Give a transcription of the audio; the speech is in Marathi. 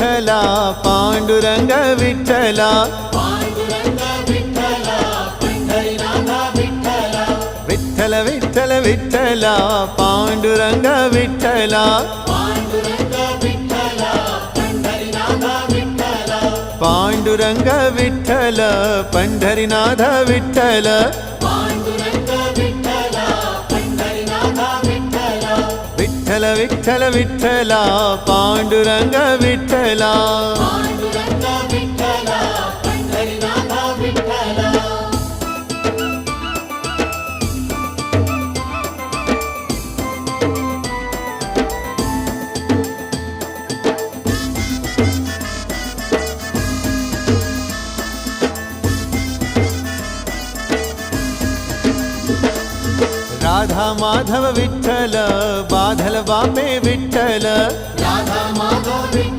विठ्ठला पांडुरंग विठ्ठला विठ्ठल विठ्ठल विठ्ठला पांडुरंग विठ्ठला पांडुरंग विठ्ठल पंढरीनाथ विठ्ठल विठ्ठल विठ्ठल विठ्ठला पांडुरंग विठ्ठला राधा माधव विठ्ठल बाधल बापे विठ्ठल राधा माधव